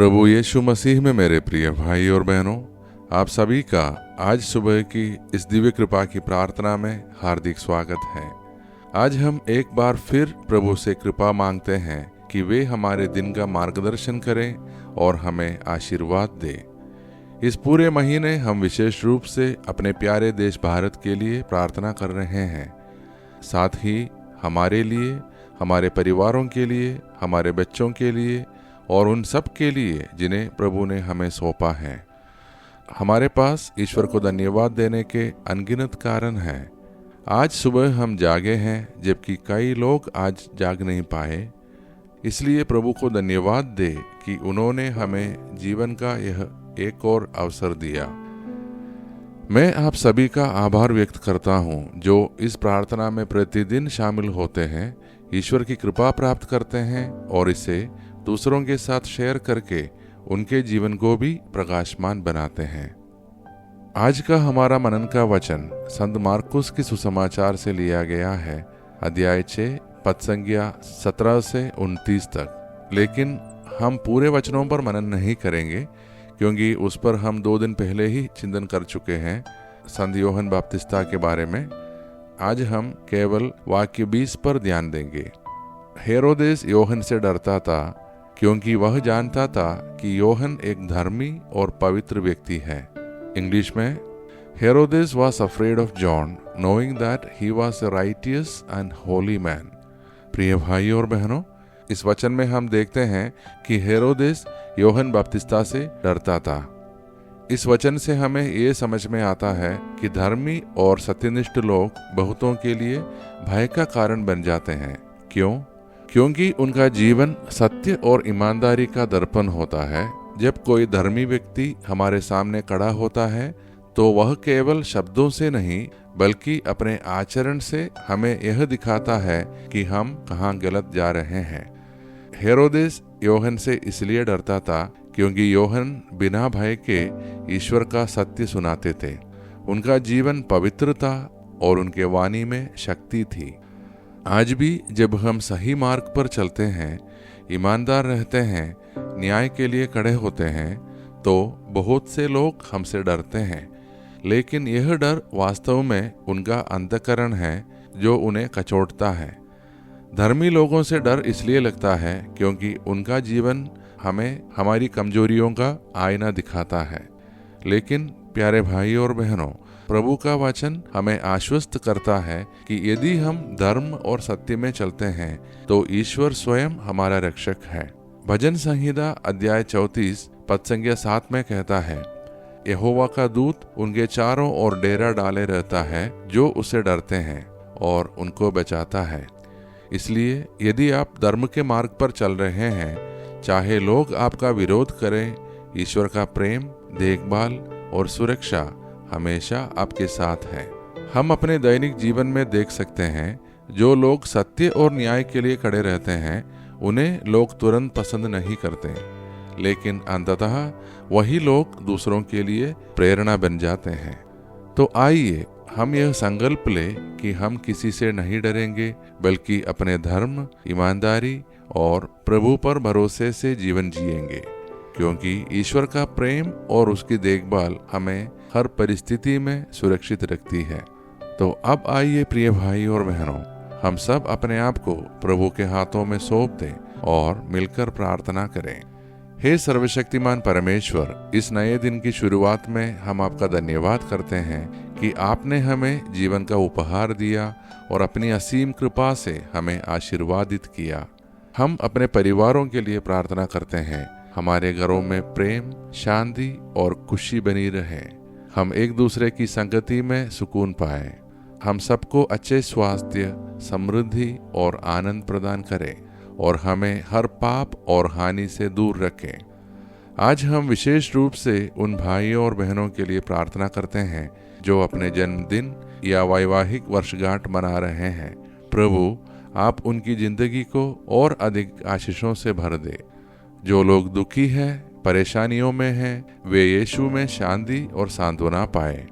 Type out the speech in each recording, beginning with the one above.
प्रभु यीशु मसीह में मेरे प्रिय भाई और बहनों, आप सभी का आज सुबह की इस दिव्य कृपा की प्रार्थना में हार्दिक स्वागत है। आज हम एक बार फिर प्रभु से कृपा मांगते हैं कि वे हमारे दिन का मार्गदर्शन करें और हमें आशीर्वाद दे। इस पूरे महीने हम विशेष रूप से अपने प्यारे देश भारत के लिए प्रार्थना कर रहे हैं। साथ ही हमारे लिए, हमारे परिवारों के लिए, हमारे बच्चों के लिए और उन सब के लिए जिन्हें प्रभु ने हमें सौंपा है। हमारे पास ईश्वर को धन्यवाद देने के अनगिनत कारण हैं। आज सुबह हम जागे हैं जबकि कई लोग आज जाग नहीं पाए। इसलिए प्रभु को धन्यवाद दे कि उन्होंने हमें जीवन का यह एक और अवसर दिया। मैं आप सभी का आभार व्यक्त करता हूँ जो इस प्रार्थना में प्रतिदिन शामिल होते हैं, ईश्वर की कृपा प्राप्त करते हैं और इसे दूसरों के साथ शेयर करके उनके जीवन को भी प्रकाशमान बनाते हैं। आज का हमारा मनन का वचन संत मार्कुस की सुसमाचार से लिया गया है, अध्याय 6 पद संख्या 17 से 29 तक। लेकिन हम पूरे वचनों पर मनन नहीं करेंगे क्योंकि उस पर हम 2 दिन पहले ही चिंतन कर चुके हैं संत यूहन्ना बपतिस्ता के बारे में। आज हम केवल वाक्य 20 पर ध्यान देंगे। हेरोदेस यूहन्ना से डरता था क्योंकि वह जानता था कि यूहन्ना एक धर्मी और पवित्र व्यक्ति है। इंग्लिश में, हेरोदेस was afraid of John, knowing that he was a righteous and holy man। प्रिय भाई और बहनों, इस वचन में हम देखते हैं कि हेरोदेस यूहन्ना बपतिस्ता से डरता था। इस वचन से हमें ये समझ में आता है कि धर्मी और सत्यनिष्ठ लोग बहुतों के लिए भय का कारण बन जाते हैं। क्यों? क्योंकि उनका जीवन सत्य और ईमानदारी का दर्पण होता है। जब कोई धर्मी व्यक्ति हमारे सामने खड़ा होता है तो वह केवल शब्दों से नहीं बल्कि अपने आचरण से हमें यह दिखाता है कि हम कहाँ गलत जा रहे हैं। हेरोदेस यूहन्ना से इसलिए डरता था क्योंकि यूहन्ना बिना भय के ईश्वर का सत्य सुनाते थे। उनका जीवन पवित्र था और उनके वाणी में शक्ति थी। आज भी जब हम सही मार्ग पर चलते हैं, ईमानदार रहते हैं, न्याय के लिए खड़े होते हैं, तो बहुत से लोग हमसे डरते हैं। लेकिन यह डर वास्तव में उनका अंतःकरण है जो उन्हें कचोटता है। धर्मी लोगों से डर इसलिए लगता है क्योंकि उनका जीवन हमें हमारी कमजोरियों का आईना दिखाता है। लेकिन प्यारे भाई और बहनों, प्रभु का वचन हमें आश्वस्त करता है कि यदि हम धर्म और सत्य में चलते हैं तो ईश्वर स्वयं हमारा रक्षक है। भजन संहिता अध्याय 34 पद संख्या 7 में कहता है, यहोवा का दूत उनके चारों ओर डेरा डाले रहता है जो उसे डरते हैं और उनको बचाता है। इसलिए यदि आप धर्म के मार्ग पर चल रहे हैं, चाहे लोग आपका विरोध करें, ईश्वर का प्रेम, देखभाल और सुरक्षा हमेशा आपके साथ है। हम अपने दैनिक जीवन में देख सकते हैं, जो लोग सत्य और न्याय के लिए खड़े रहते हैं उन्हें लोग तुरंत पसंद नहीं करते, लेकिन अंततः वही लोग दूसरों के लिए प्रेरणा बन जाते हैं। तो आइए हम यह संकल्प लें कि हम किसी से नहीं डरेंगे बल्कि अपने धर्म, ईमानदारी और प्रभु पर भरोसे से जीवन जिएंगे, क्योंकि ईश्वर का प्रेम और उसकी देखभाल हमें हर परिस्थिति में सुरक्षित रखती है। तो अब आइए प्रिय भाई और बहनों, हम सब अपने आप को प्रभु के हाथों में सौंप दें और मिलकर प्रार्थना करें। हे सर्वशक्तिमान परमेश्वर, इस नए दिन की शुरुआत में हम आपका धन्यवाद करते हैं कि आपने हमें जीवन का उपहार दिया और अपनी असीम कृपा से हमें आशीर्वादित किया। हम अपने परिवारों के लिए प्रार्थना करते हैं, हमारे घरों में प्रेम, शांति और खुशी बनी रहे। हम एक दूसरे की संगति में सुकून पाए। हम सबको अच्छे स्वास्थ्य, समृद्धि और आनंद प्रदान करें और हमें हर पाप और हानि से दूर रखें। आज हम विशेष रूप से उन भाइयों और बहनों के लिए प्रार्थना करते हैं जो अपने जन्मदिन या वैवाहिक वर्षगांठ मना रहे हैं। प्रभु, आप उनकी जिंदगी को और अधिक आशीषों से भर दे। जो लोग दुखी हैं, परेशानियों में हैं, वे यीशु में शांति और सांत्वना पाए।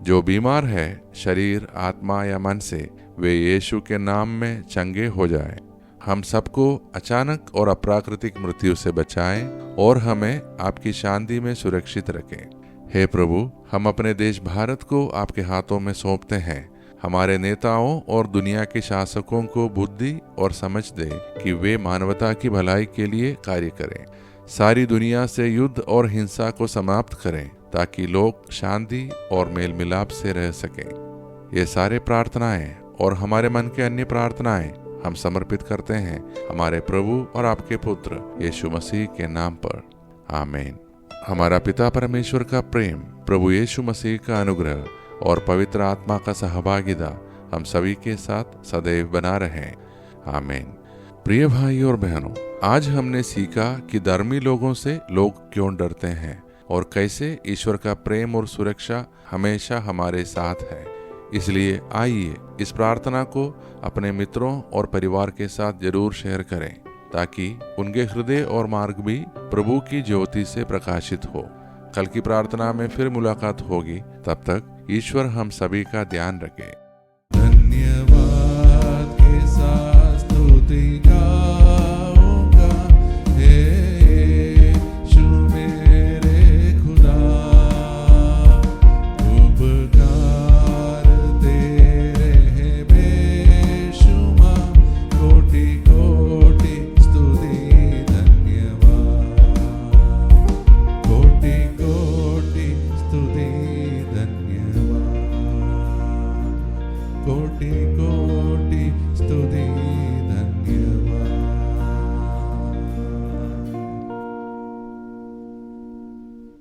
जो बीमार है, शरीर, आत्मा या मन से, वे यीशु के नाम में चंगे हो जाएं। हम सबको अचानक और अप्राकृतिक मृत्यु से बचाएं और हमें आपकी शांति में सुरक्षित रखें। हे प्रभु, हम अपने देश भारत को आपके हाथों में सौंपते हैं। हमारे नेताओं और दुनिया के शासकों को बुद्धि और समझ दे कि वे मानवता की भलाई के लिए कार्य करें। सारी दुनिया से युद्ध और हिंसा को समाप्त करें ताकि लोग शांति और मेल मिलाप से रह सकें। ये सारे प्रार्थनाएं और हमारे मन के अन्य प्रार्थनाएं हम समर्पित करते हैं हमारे प्रभु और आपके पुत्र यीशु मसीह के नाम पर, आमीन। हमारा पिता परमेश्वर का प्रेम, प्रभु यीशु मसीह का अनुग्रह और पवित्र आत्मा का सहभागिता हम सभी के साथ सदैव बना रहे, आमीन। प्रिय भाई और बहनों, आज हमने सीखा कि धर्मी लोगों से लोग क्यों डरते हैं और कैसे ईश्वर का प्रेम और सुरक्षा हमेशा हमारे साथ है। इसलिए आइए इस प्रार्थना को अपने मित्रों और परिवार के साथ जरूर शेयर करें ताकि उनके हृदय और मार्ग भी प्रभु की ज्योति से प्रकाशित हो। कल की प्रार्थना में फिर मुलाकात होगी। तब तक ईश्वर हम सभी का ध्यान रखे।